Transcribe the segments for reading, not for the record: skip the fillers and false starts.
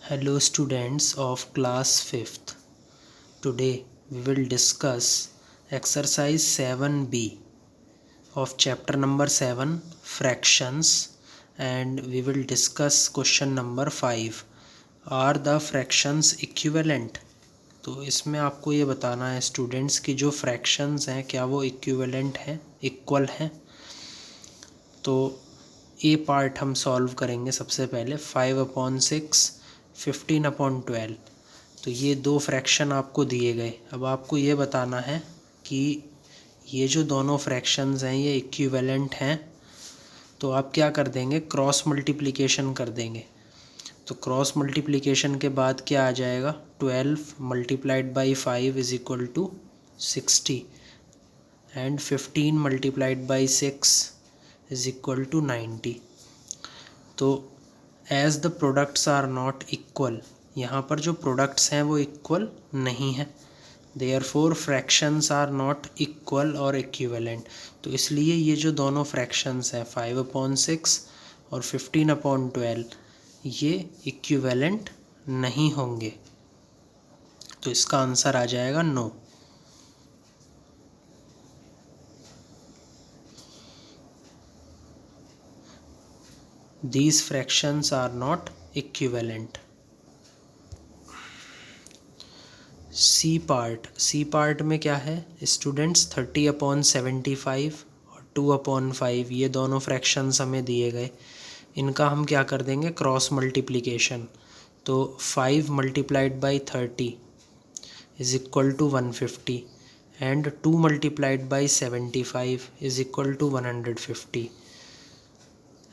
Hello students of class 5th. Today we will discuss exercise 7b of chapter number 7 fractions, and we will discuss question number 5. Are the fractions equivalent? तो इसमें आपको ये बताना है students की जो fractions हैं क्या वो इक्विवेलेंट हैं, इक्वल हैं। तो ये पार्ट हम सॉल्व करेंगे। सबसे पहले 5/6 15/12। तो ये दो फ्रैक्शन आपको दिए गए। अब आपको ये बताना है कि ये जो दोनों फ्रैक्शंस हैं ये इक्विवेलेंट हैं। तो आप क्या कर देंगे, क्रॉस मल्टीप्लिकेशन कर देंगे। तो क्रॉस मल्टीप्लिकेशन के बाद क्या आ जाएगा, 12 multiplied by 5 is equal to 60 and 15 multiplied by 6 is equal to 90। तो as the products are not equal, यहाँ पर जो प्रोडक्ट्स हैं वो इक्वल नहीं है। Therefore fractions are not equal और इक्विवेलेंट। तो इसलिए ये जो दोनों फ्रैक्शंस हैं 5/6 और 15/12 ये इक्विवेलेंट नहीं होंगे। तो इसका आंसर आ जाएगा no. These fractions are not equivalent. C part में क्या है स्टूडेंट्स, 30/75 और 2/5 ये दोनों फ्रैक्शंस हमें दिए गए। इनका हम क्या कर देंगे, क्रॉस मल्टीप्लिकेशन। तो 5 multiplied by 30 is equal to 150 and 2 multiplied by 75 is equal to 150।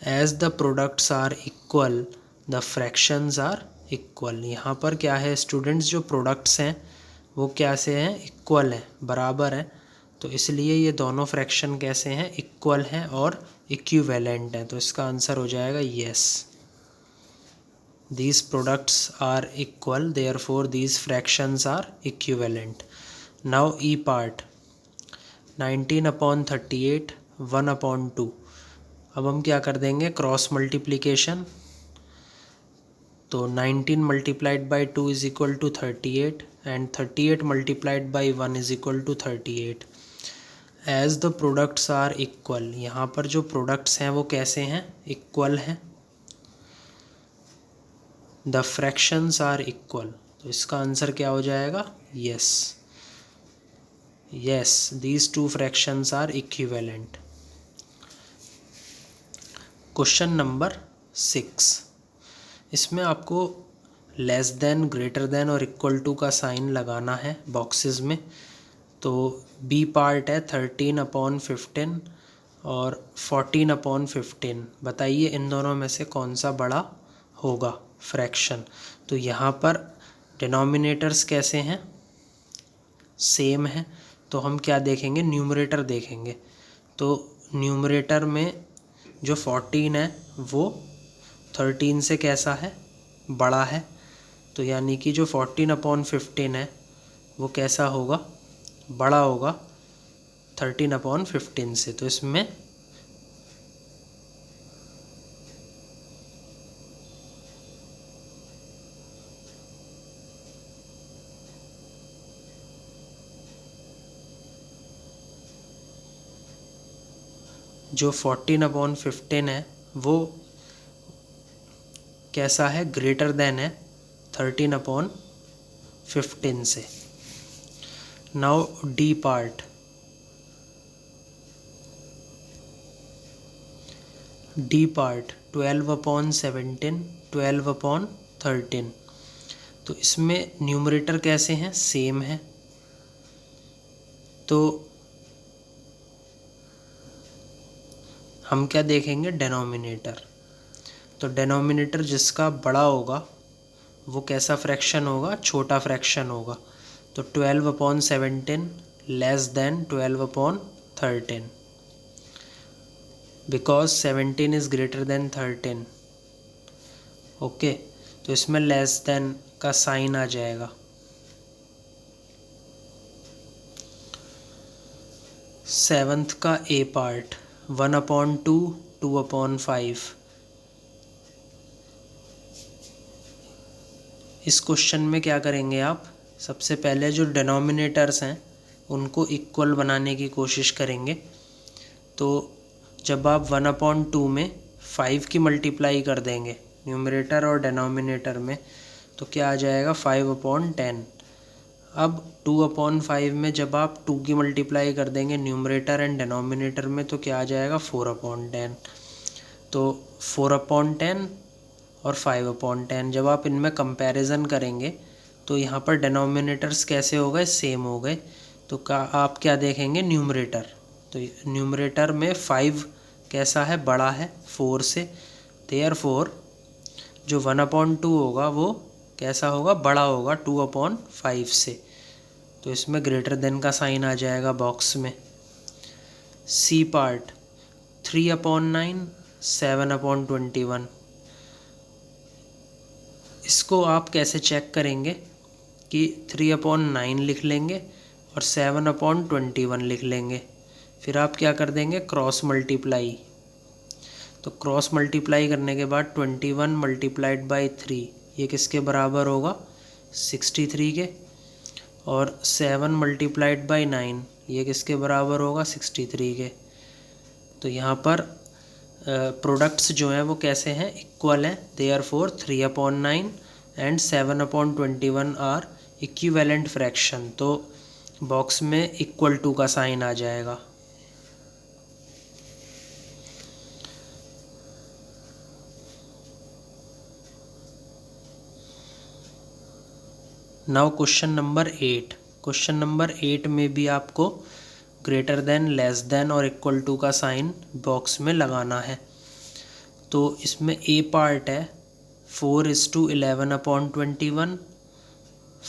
As the products are equal the fractions are equal. यहाँ पर क्या है स्टूडेंट्स, जो प्रोडक्ट्स हैं वो कैसे हैं, इक्वल हैं, बराबर हैं। तो इसलिए ये दोनों फ्रैक्शन कैसे हैं, इक्वल हैं और इक्विवेलेंट हैं। तो इसका आंसर हो जाएगा yes. These products are equal, therefore these fractions are equivalent. Now E part, 19/38 1/2। अब हम क्या कर देंगे, क्रॉस मल्टीप्लिकेशन। तो 19 multiplied by 2 is equal to 38 and 38 multiplied by 1 is equal to 38। As the products are equal, यहाँ पर जो products हैं वो कैसे हैं, इक्वल हैं। द फ्रैक्शंस आर इक्वल, तो इसका आंसर क्या हो जाएगा, yes. Yes, these two fractions are equivalent. Question number 6, इसमें आपको लेस देन, ग्रेटर देन और इक्वल टू का साइन लगाना है बॉक्सेस में। तो बी पार्ट है 13/15 और 14/15। बताइए इन दोनों में से कौन सा बड़ा होगा फ्रैक्शन। तो यहाँ पर डिनोमिनेटर्स कैसे हैं, सेम है। तो हम क्या देखेंगे, न्यूमरेटर देखेंगे। तो न्यूमरेटर में जो 14 है वो 13 से कैसा है, बड़ा है। तो यानी कि जो 14/15 है वो कैसा होगा, बड़ा होगा 13/15 से। तो इसमें जो 14/15 है वो कैसा है, ग्रेटर देन है 13/15 से। Now D part, D part 12/17 12/13। तो इसमें न्यूमरेटर कैसे हैं, सेम है। तो हम क्या देखेंगे, डेनोमिनेटर। तो डेनोमिनेटर जिसका बड़ा होगा वो कैसा फ्रैक्शन होगा, छोटा फ्रैक्शन होगा। तो 12/17 less than 12/13 because 17 is greater than 13। Okay, तो इसमें लेस देन का साइन आ जाएगा। सेवन्थ का ए पार्ट 1/2 2/5। इस क्वेश्चन में क्या करेंगे आप, सबसे पहले जो डिनोमिनेटर्स हैं उनको इक्वल बनाने की कोशिश करेंगे। तो जब आप 1/2 में 5 की मल्टीप्लाई कर देंगे न्यूमरेटर और डिनोमिनेटर में, तो क्या आ जाएगा 5/10। अब 2/5 में जब आप 2 की मल्टीप्लाई कर देंगे न्यूमरेटर एंड डिनोमिनेटर में, तो क्या आ जाएगा 4/10। तो 4/10 और 5/10 जब आप इनमें कंपैरिजन करेंगे तो यहाँ पर डिनोमिनेटर्स कैसे हो गए, सेम हो गए। तो आप क्या देखेंगे, न्यूमरेटर, तो न्यूमरेटर में 5 कैसा है, बड़ा है 4 से, देयरफॉर जो 1/2 होगा वो कैसा होगा, बड़ा होगा 2/5 से। तो इसमें ग्रेटर देन का साइन आ जाएगा बॉक्स में। C part 3/9 7/21। इसको आप कैसे चेक करेंगे कि 3/9 लिख लेंगे और 7/21 लिख लेंगे। फिर आप क्या कर देंगे, क्रॉस मल्टीप्लाई। तो क्रॉस मल्टीप्लाई करने के बाद 21 मल्टीप्लाइड बाई 3 ये किसके बराबर होगा, 63 के। और 7 मल्टीप्लाइड बाई 9 ये किसके बराबर होगा, 63 के। तो यहाँ पर प्रोडक्ट्स जो हैं वो कैसे हैं, इक्वल हैं। Therefore 3/9 and 7/21 are equivalent fraction. तो बॉक्स में इक्वल टू का साइन आ जाएगा। Now question number 8। Question number 8 में भी आपको ग्रेटर देन, लेस देन और इक्वल टू का साइन बॉक्स में लगाना है। तो इसमें ए पार्ट है 4:11/21,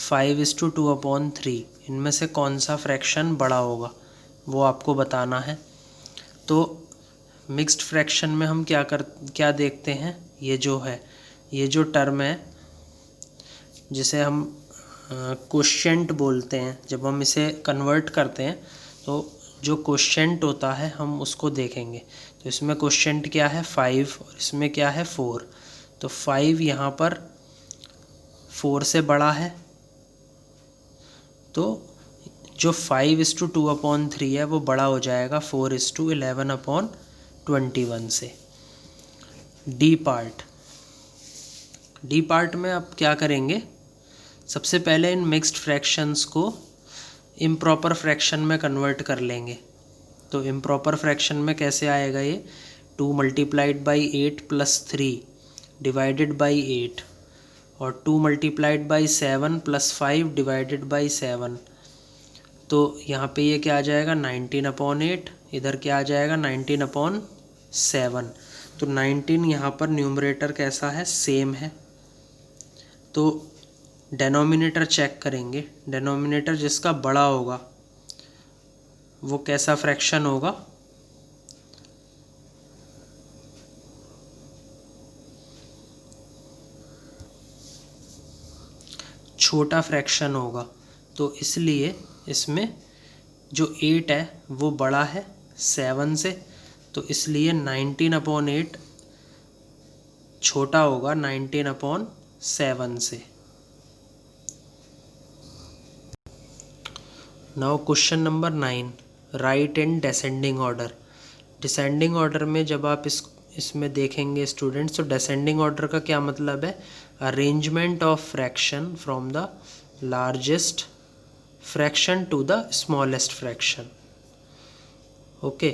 5:2/3। इनमें से कौन सा फ्रैक्शन बड़ा होगा वो आपको बताना है। तो मिक्स्ड फ्रैक्शन में हम क्या देखते हैं, ये जो टर्म है जिसे हम क्वोशिएंट बोलते हैं, जब हम इसे कन्वर्ट करते हैं तो जो क्वोशिएंट होता है हम उसको देखेंगे। तो इसमें क्वोशिएंट क्या है 5 और इसमें क्या है 4। तो 5 यहाँ पर 4 से बड़ा है, तो जो 5:2/3 है वो बड़ा हो जाएगा 4:11/21 से। डी पार्ट में आप क्या करेंगे, सबसे पहले इन मिक्स्ड फ्रैक्शंस को इम्प्रॉपर फ्रैक्शन में कन्वर्ट कर लेंगे। तो इम्प्रॉपर फ्रैक्शन में कैसे आएगा ये, 2 मल्टीप्लाइड बाई 8 + 3 डिवाइडेड बाई 8 और 2 मल्टीप्लाइड बाई 7 + 5 डिवाइडेड बाई 7। तो यहाँ पे ये क्या आ जाएगा 19/8, इधर क्या आ जाएगा 19/7। तो 19 यहाँ पर न्यूमरेटर कैसा है, सेम है। तो डेनोमिनेटर चेक करेंगे, डेनोमिनेटर जिसका बड़ा होगा वो कैसा फ्रैक्शन होगा, छोटा फ्रैक्शन होगा। तो इसलिए इसमें जो 8 है वो बड़ा है 7 से, तो इसलिए 19/8 छोटा होगा 19/7 से। Now question number 9, right in descending order. Descending order में जब आप इसमें देखेंगे स्टूडेंट्स, तो डिसेंडिंग ऑर्डर का क्या मतलब है, arrangement of fraction from the largest fraction to the smallest fraction. Okay,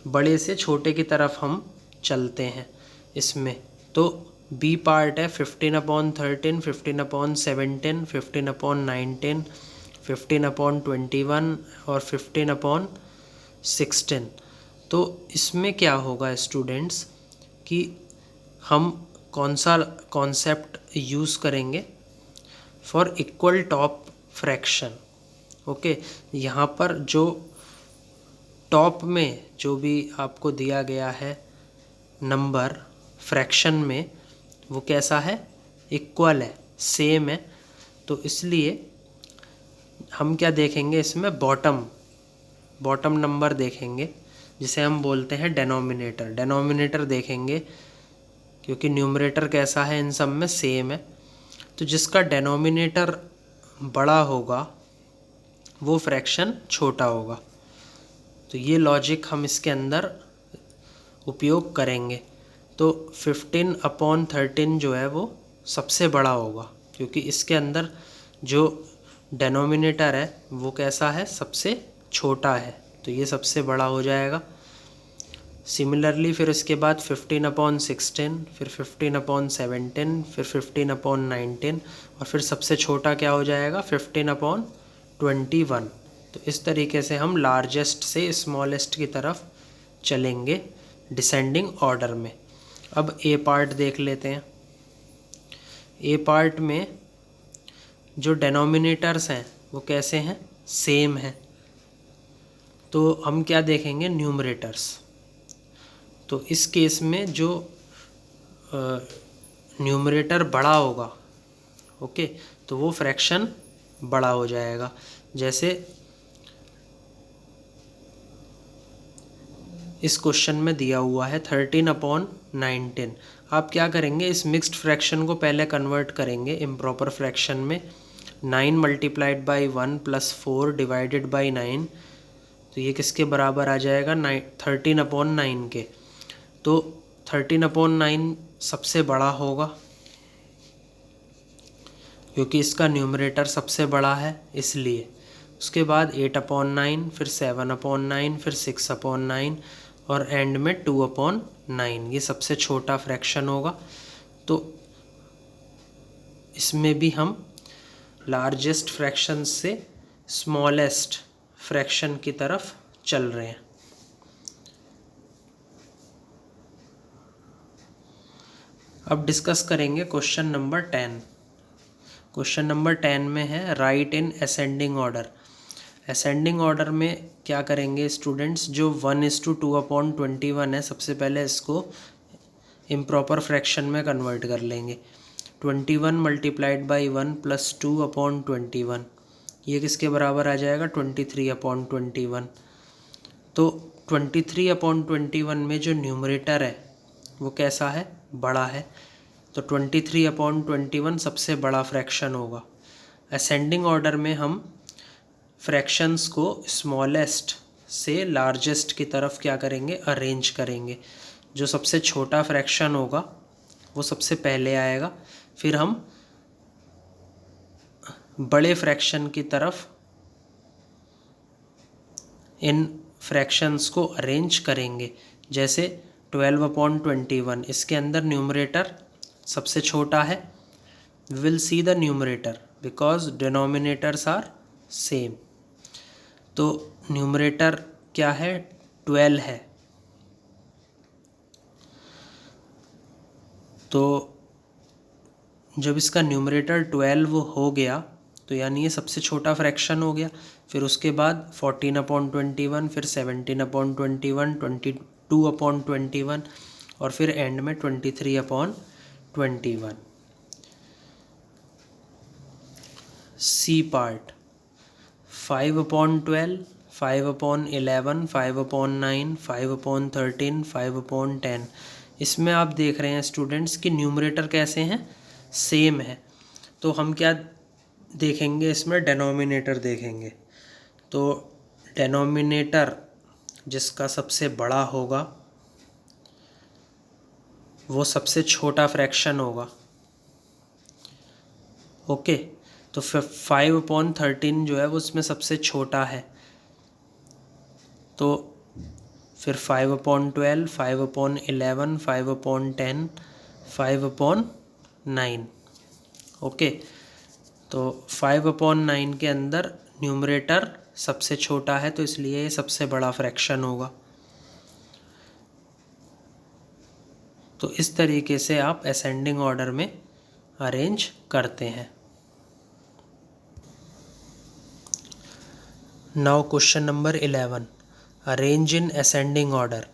बड़े से छोटे की तरफ हम चलते हैं इसमें। तो बी पार्ट है 15/13, 15/17, 15/19, 15/21 और 15/16। तो इसमें क्या होगा स्टूडेंट्स कि हम कौन सा कॉन्सेप्ट यूज़ करेंगे, for equal top fraction. Okay, यहाँ पर जो टॉप में जो भी आपको दिया गया है नंबर फ्रैक्शन में, वो कैसा है, इक्वल है, सेम है। तो इसलिए हम क्या देखेंगे इसमें, बॉटम नंबर देखेंगे, जिसे हम बोलते हैं डेनोमिनेटर देखेंगे, क्योंकि न्यूमरेटर कैसा है इन सब में, सेम है। तो जिसका डेनोमिनेटर बड़ा होगा वो फ्रैक्शन छोटा होगा। तो ये लॉजिक हम इसके अंदर उपयोग करेंगे। तो 15/13 जो है वो सबसे बड़ा होगा, क्योंकि इसके अंदर जो डेनोमिनेटर है वो कैसा है, सबसे छोटा है, तो ये सबसे बड़ा हो जाएगा। सिमिलरली फिर इसके बाद 15/16, फिर 15/17, फिर 15/19 और फिर सबसे छोटा क्या हो जाएगा, 15/21। तो इस तरीके से हम लार्जेस्ट से स्मॉलेस्ट की तरफ चलेंगे डिसेंडिंग ऑर्डर में। अब ए पार्ट देख लेते हैं। ए पार्ट में जो डेनोमिनेटर्स हैं वो कैसे हैं, सेम हैं। तो हम क्या देखेंगे, न्यूमरेटर्स। तो इस केस में जो न्यूमरेटर बड़ा होगा, ओके, तो वो फ्रैक्शन बड़ा हो जाएगा। जैसे इस क्वेश्चन में दिया हुआ है 13/19। आप क्या करेंगे, इस मिक्स्ड फ्रैक्शन को पहले कन्वर्ट करेंगे इम्प्रॉपर फ्रैक्शन में। 9 × 1 + 4 / 9, तो ये किसके बराबर आ जाएगा, 13/9 के। तो 13/9 सबसे बड़ा होगा क्योंकि इसका न्यूमरेटर सबसे बड़ा है, इसलिए। उसके बाद 8/9, फिर 7/9, फिर 6/9 और एंड में 2/9, ये सबसे छोटा फ्रैक्शन होगा। तो इसमें भी हम लार्जेस्ट फ्रैक्शन से स्मॉलेस्ट फ्रैक्शन की तरफ चल रहे हैं। अब डिस्कस करेंगे क्वेश्चन नंबर 10। क्वेश्चन नंबर 10 में है right in ascending order. Ascending order में क्या करेंगे स्टूडेंट्स, जो 1:2/21 है, सबसे पहले इसको इम्प्रॉपर फ्रैक्शन में कन्वर्ट कर लेंगे। 21 × 1 + 2/21, ये किसके बराबर आ जाएगा, 23/21। तो 23/21 में जो न्यूमरेटर है वो कैसा है, बड़ा है। तो 23/21 सबसे बड़ा फ्रैक्शन होगा। असेंडिंग ऑर्डर में हम फ्रैक्शंस को स्मॉलेस्ट से लार्जेस्ट की तरफ क्या करेंगे, अरेंज करेंगे। जो सबसे छोटा फ्रैक्शन होगा वो सबसे पहले आएगा, फिर हम बड़े फ्रैक्शन की तरफ इन फ्रैक्शंस को अरेंज करेंगे। जैसे 12/21, इसके अंदर न्यूमरेटर सबसे छोटा है। We will see the numerator because denominators are same. तो न्यूमरेटर क्या है, 12 है। तो जब इसका न्यूमरेटर 12 हो गया तो यानी ये सबसे छोटा फ्रैक्शन हो गया। फिर उसके बाद 14/21, फिर 17/21, 22/21 और फिर एंड में 23/21। C part 5/12, 5/11, 5/9, 5/13, 5/10। इसमें आप देख रहे हैं स्टूडेंट्स कि न्यूमरेटर कैसे हैं, सेम है। तो हम क्या देखेंगे, इसमें डेनोमिनेटर देखेंगे। तो डेनोमिनेटर जिसका सबसे बड़ा होगा वो सबसे छोटा फ्रैक्शन होगा, ओके। तो 5/13 जो है वो उसमें सबसे छोटा है। तो फिर 5/12, 5/11, 5/10, 5/9, ओके। तो 5/9 के अंदर न्यूमरेटर सबसे छोटा है, तो इसलिए ये सबसे बड़ा फ्रैक्शन होगा। तो इस तरीके से आप असेंडिंग ऑर्डर में अरेंज करते हैं। Now question number 11, arrange in ascending order.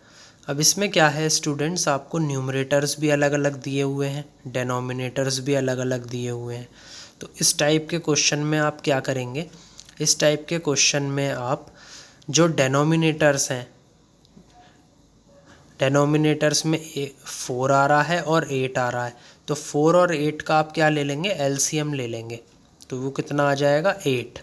अब इसमें क्या है स्टूडेंट्स, आपको न्यूमरेटर्स भी अलग अलग दिए हुए हैं, डेनोमिनेटर्स भी अलग अलग दिए हुए हैं। तो इस टाइप के क्वेश्चन में आप क्या करेंगे, इस टाइप के क्वेश्चन में आप जो डेनोमिनेटर्स हैं, डेनोमिनेटर्स में 4 आ रहा है और 8 आ रहा है, तो 4 और 8 का आप क्या ले लेंगे, एलसीएम ले लेंगे, तो वो कितना आ जाएगा 8।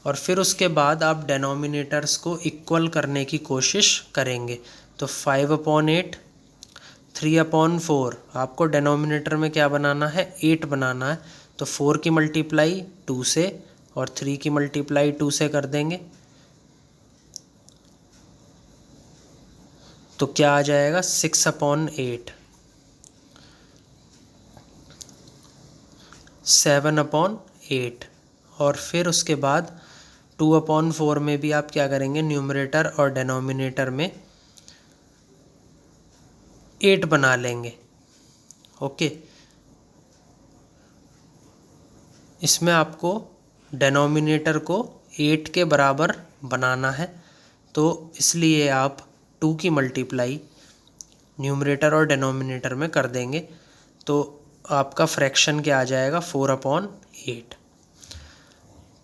और फिर उसके बाद आप डेनोमिनेटर्स को इक्वल करने की कोशिश करेंगे। तो 5/8, 3/4, आपको डेनोमिनेटर में क्या बनाना है, 8 बनाना है। तो 4 की मल्टीप्लाई 2 से और 3 की मल्टीप्लाई 2 से कर देंगे, तो क्या आ जाएगा 6/8, 7/8। और फिर उसके बाद 2/4 में भी आप क्या करेंगे, न्यूमरेटर और डेनोमिनेटर में 8 बना लेंगे। ओके, इसमें आपको डेनोमिनेटर को 8 के बराबर बनाना है, तो इसलिए आप 2 की मल्टीप्लाई न्यूमरेटर और डेनोमिनेटर में कर देंगे, तो आपका फ्रैक्शन क्या आ जाएगा, 4/8।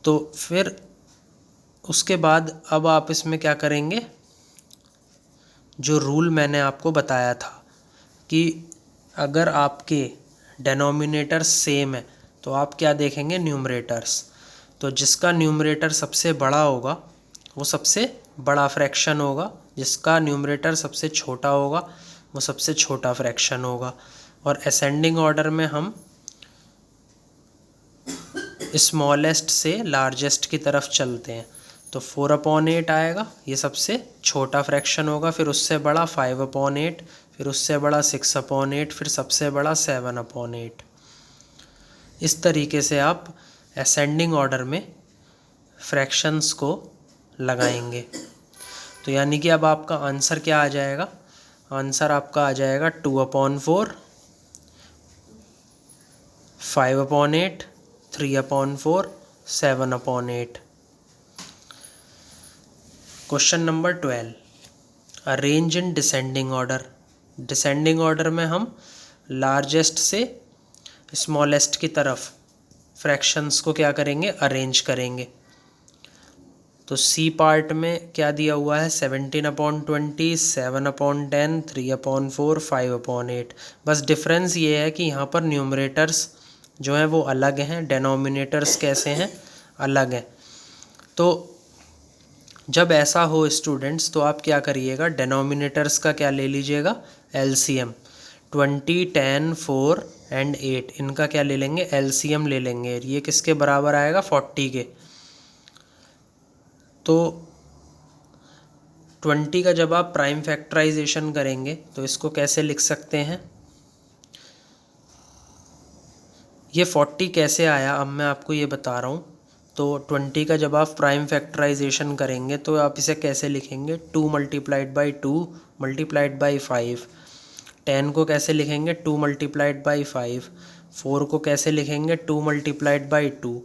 तो फिर उसके बाद अब आप इसमें क्या करेंगे, जो रूल मैंने आपको बताया था कि अगर आपके डेनोमिनेटर सेम है तो आप क्या देखेंगे, न्यूमरेटर्स। तो जिसका न्यूमरेटर सबसे बड़ा होगा वो सबसे बड़ा फ्रैक्शन होगा, जिसका न्यूमरेटर सबसे छोटा होगा वो सबसे छोटा फ्रैक्शन होगा। और असेंडिंग ऑर्डर में हम स्मॉलेस्ट से लार्जेस्ट की तरफ चलते हैं। तो 4/8 आएगा, ये सबसे छोटा फ्रैक्शन होगा, फिर उससे बड़ा 5/8, फिर उससे बड़ा 6/8, फिर सबसे बड़ा 7/8। इस तरीके से आप असेंडिंग ऑर्डर में फ्रैक्शंस को लगाएंगे। तो यानी कि अब आपका आंसर क्या आ जाएगा, आंसर आपका आ जाएगा 2/4, 5/8, 3/4, 7/8। Question number 12, arrange in descending order. Descending order में हम लार्जेस्ट से स्मॉलेस्ट की तरफ फ्रैक्शंस को क्या करेंगे, अरेंज करेंगे। तो सी पार्ट में क्या दिया हुआ है, 17/20, 7/10, 3/4, 5/8। बस डिफरेंस ये है कि यहाँ पर न्यूमरेटर्स जो हैं वो अलग हैं, डेनोमिनेटर्स कैसे हैं, अलग हैं। तो जब ऐसा हो स्टूडेंट्स, तो आप क्या करिएगा, डेनोमिनेटर्स का क्या ले लीजिएगा, एलसीएम। 20, 10, 4 एंड 8, इनका क्या ले लेंगे, एलसीएम ले लेंगे। ये किसके बराबर आएगा, 40 के। तो 20 का जब आप प्राइम फैक्टराइजेशन करेंगे तो इसको कैसे लिख सकते हैं, ये 40 कैसे आया अब मैं आपको ये बता रहा हूँ। तो 20 का जब आप प्राइम फैक्टराइजेशन करेंगे तो आप इसे कैसे लिखेंगे, 2 मल्टीप्लाइड बाई 2 मल्टीप्लाइड बाई 5। 10 को कैसे लिखेंगे, 2 मल्टीप्लाइड बाई 5। 4 को कैसे लिखेंगे, 2 मल्टीप्लाइड बाई 2।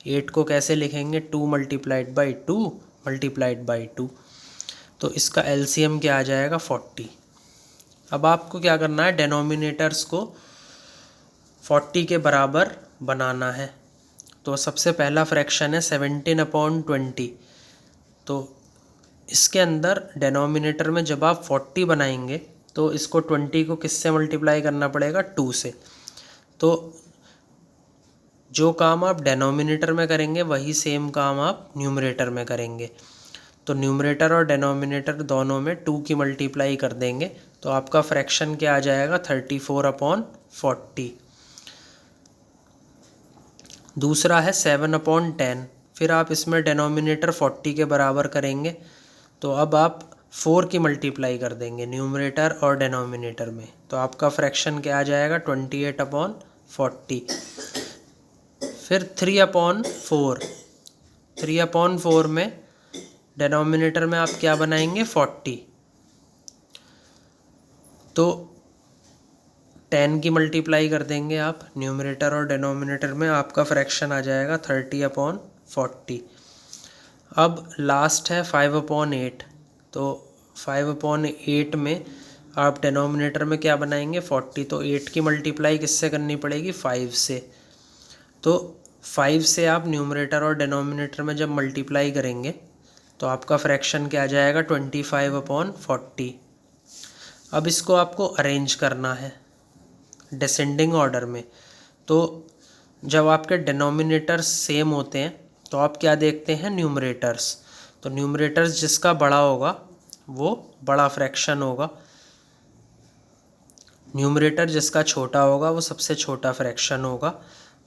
8 को कैसे लिखेंगे, 2 मल्टीप्लाइड बाई 2 मल्टीप्लाइड बाई 2। तो इसका एलसीएम क्या आ जाएगा, 40। अब आपको क्या करना है, डेनोमिनेटर्स को 40 के बराबर बनाना है। तो सबसे पहला फ्रैक्शन है 17/20। तो इसके अंदर डेनोमिनेटर में जब आप 40 बनाएंगे तो इसको 20 को किससे मल्टीप्लाई करना पड़ेगा, 2 से। तो जो काम आप डेनोमिनेटर में करेंगे वही सेम काम आप न्यूमरेटर में करेंगे। तो न्यूमरेटर और डेनोमिनेटर दोनों में 2 की मल्टीप्लाई कर देंगे, तो आपका फ्रैक्शन क्या आ जाएगा, 34/40। दूसरा है 7/10। फिर आप इसमें डेनोमिनेटर 40 के बराबर करेंगे, तो अब आप 4 की मल्टीप्लाई कर देंगे न्यूमरेटर और डेनोमिनेटर में, तो आपका फ्रैक्शन क्या आ जाएगा, 28/40। फिर 3/4, 3/4 में डेनोमिनेटर में आप क्या बनाएंगे, 40। तो 10 की मल्टीप्लाई कर देंगे आप न्यूमरेटर और डेनोमिनेटर में, आपका फ्रैक्शन आ जाएगा 30/40। अब लास्ट है 5/8। तो 5/8 में आप डेनोमिनेटर में क्या बनाएंगे, 40। तो 8 की मल्टीप्लाई किससे करनी पड़ेगी, 5 से। तो 5 से आप न्यूमरेटर और डेनोमिनेटर में जब मल्टीप्लाई करेंगे तो आपका फ्रैक्शन क्या आ जाएगा, 25/40। अब इसको आपको अरेंज करना है डिसेंडिंग ऑर्डर में। तो जब आपके डिनोमिनेटर्स सेम होते हैं तो आप क्या देखते हैं, न्यूमरेटर्स। तो न्यूमरेटर्स जिसका बड़ा होगा वो बड़ा फ्रैक्शन होगा, न्यूमरेटर जिसका छोटा होगा वो सबसे छोटा फ्रैक्शन होगा।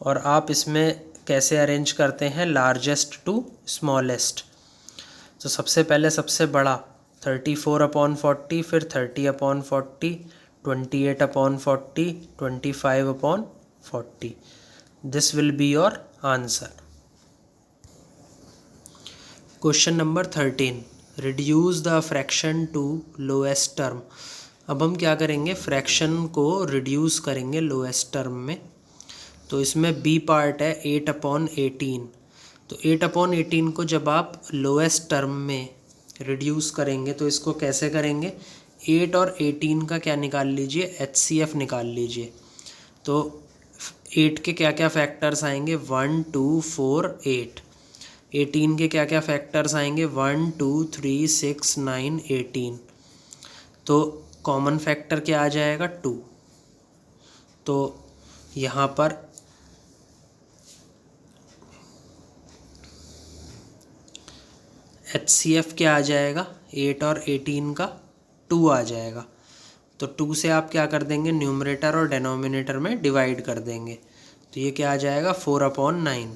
और आप इसमें कैसे अरेंज करते हैं, लार्जेस्ट टू स्मॉलेस्ट। तो सबसे पहले सबसे बड़ा 34/40, फिर 30/40, 28/40, 25/40। This will be your answer. Question number 13, reduce the fraction to lowest term. अब हम क्या करेंगे, फ्रैक्शन को रिड्यूस करेंगे लोएस्ट टर्म में। तो इसमें बी पार्ट है 8/18। तो 8/18 को जब आप लोएस्ट टर्म में रिड्यूस करेंगे तो इसको कैसे करेंगे, 8 और 18 का क्या निकाल लीजिए, HCF निकाल लीजिए। तो 8 के क्या क्या फैक्टर्स आएंगे, 1 2 4 8। 18 के क्या क्या फैक्टर्स आएंगे, 1 2 3 6 9 18। तो कॉमन फैक्टर क्या आ जाएगा, 2। तो यहाँ पर HCF क्या आ जाएगा, 8 और 18 का 2 आ जाएगा। तो 2 से आप क्या कर देंगे, न्यूमरेटर और डिनोमिनेटर में डिवाइड कर देंगे। तो ये क्या आ जाएगा, 4/9।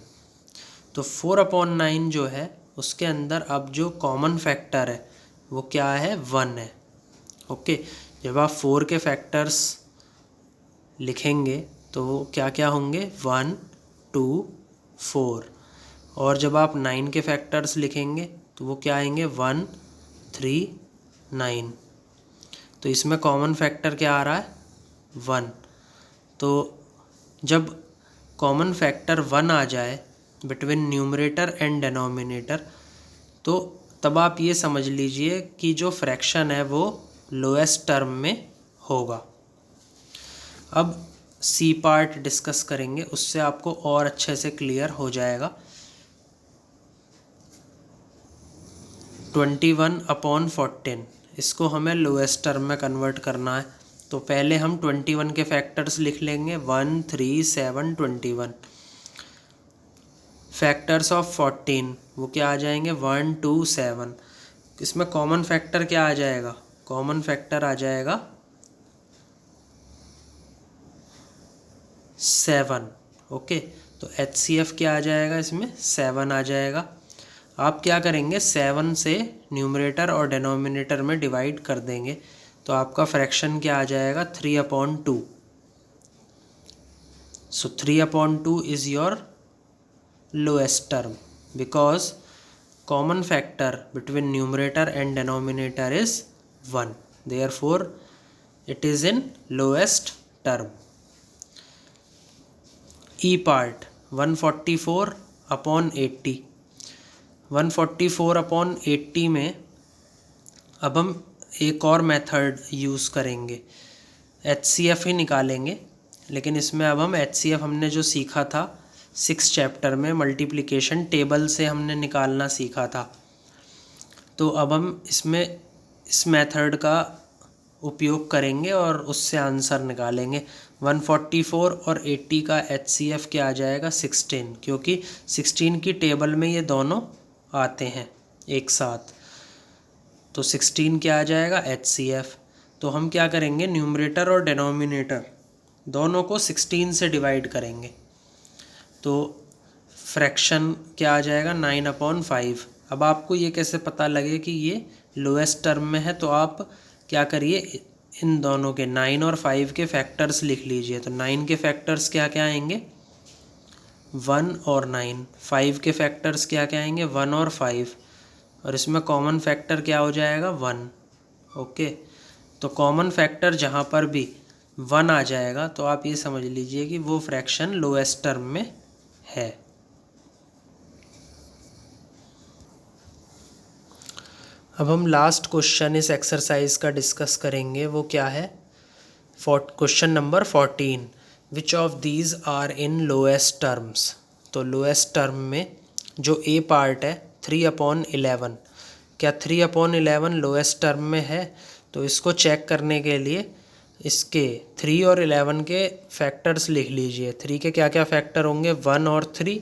तो 4/9 जो है उसके अंदर अब जो कॉमन फैक्टर है वो क्या है, 1 है। ओके, जब आप 4 के फैक्टर्स लिखेंगे तो वो क्या क्या होंगे, 1 2 4। और जब आप 9 के फैक्टर्स लिखेंगे तो वो क्या आएंगे, 1 3 9। तो इसमें कॉमन फैक्टर क्या आ रहा है, 1। तो जब कॉमन फैक्टर 1 आ जाए बिटवीन न्यूमरेटर एंड डिनोमिनेटर तो तब आप ये समझ लीजिए कि जो फ्रैक्शन है वो लोएस्ट टर्म में होगा। अब सी पार्ट डिस्कस करेंगे, उससे आपको और अच्छे से क्लियर हो जाएगा। 21/14 इसको हमें लोएस्ट टर्म में कन्वर्ट करना है। तो पहले हम 21 के फैक्टर्स लिख लेंगे, 1 3 7 21। फैक्टर्स ऑफ 14 वो क्या आ जाएंगे, 1 2 7। इसमें कॉमन फैक्टर क्या आ जाएगा, कॉमन फैक्टर आ जाएगा 7। ओके, तो HCF क्या आ जाएगा, इसमें 7 आ जाएगा। आप क्या करेंगे, 7 से न्यूमरेटर और डिनोमिनेटर में डिवाइड कर देंगे तो आपका फ्रैक्शन क्या आ जाएगा, 3/2। सो 3/2 is your lowest term because common factor between numerator and denominator is 1, therefore it is in lowest term. E part 144/80। 144/80 में अब हम एक और मेथड यूज़ करेंगे, HCF ही निकालेंगे। लेकिन इसमें अब हम HCF हमने जो सीखा था 6 चैप्टर में मल्टीप्लिकेशन टेबल से हमने निकालना सीखा था। तो अब हम इसमें इस मेथड का उपयोग करेंगे और उससे आंसर निकालेंगे। 144 और 80 का HCF क्या आ जाएगा, 16, क्योंकि 16 की टेबल में ये दोनों आते हैं एक साथ। तो 16 क्या आ जाएगा, HCF। तो हम क्या करेंगे, न्यूमरेटर और डिनोमिनेटर दोनों को 16 से डिवाइड करेंगे। तो फ्रैक्शन क्या आ जाएगा, 9/5। अब आपको ये कैसे पता लगे कि ये लोएस्ट टर्म में है, तो आप क्या करिए, इन दोनों के 9 और 5 के फैक्टर्स लिख लीजिए। तो 9 के फैक्टर्स क्या क्या आएंगे, 1 और 9। 5 के फैक्टर्स क्या क्या आएंगे, 1 और 5। और इसमें कॉमन फैक्टर क्या हो जाएगा, 1। ओके, तो कॉमन फैक्टर जहाँ पर भी 1 आ जाएगा तो आप ये समझ लीजिए कि वो फ्रैक्शन लोएस्ट टर्म में है। अब हम लास्ट क्वेश्चन इस एक्सरसाइज का डिस्कस करेंगे, वो क्या है, question number 14, which of these are in lowest terms. तो लोएस्ट टर्म में जो ए पार्ट है 3/11, क्या 3/11 लोएस्ट टर्म में है। तो इसको चेक करने के लिए इसके 3 और 11 के फैक्टर्स लिख लीजिए। 3 के क्या क्या फैक्टर होंगे, 1 और 3।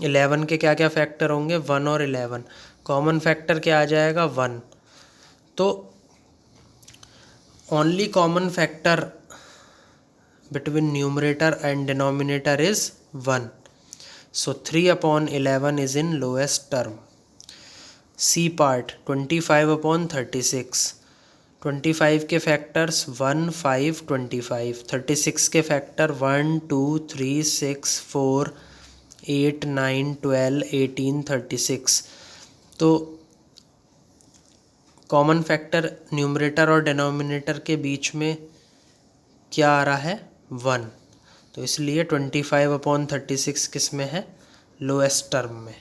11 के क्या क्या फैक्टर होंगे, 1 और 11। कॉमन फैक्टर क्या आ जाएगा, 1। तो only common factor between numerator and denominator is 1। So 3/11 is in lowest term. C part 25/36। 25 के फैक्टर्स 1, 5, 25। 36 के फैक्टर 1, 2, 3, 6, 4, 8, 9, 12, 18, 36। तो कॉमन फैक्टर न्यूमरेटर और डिनोमिनेटर के बीच में क्या आ रहा है, 1। तो इसलिए 25/36 किस में है, लोएस्ट टर्म में।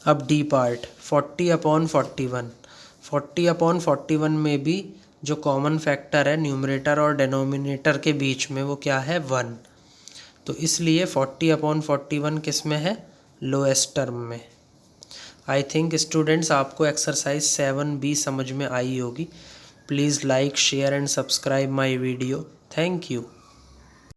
अब डी पार्ट 40/41। 40/41 में भी जो कॉमन फैक्टर है न्यूमरेटर और डिनोमिनेटर के बीच में वो क्या है, 1। तो इसलिए 40/41 किस में है, लोएस्ट टर्म में। आई थिंक स्टूडेंट्स आपको एक्सरसाइज 7B समझ में आई होगी। Please like, share and subscribe my video. Thank you.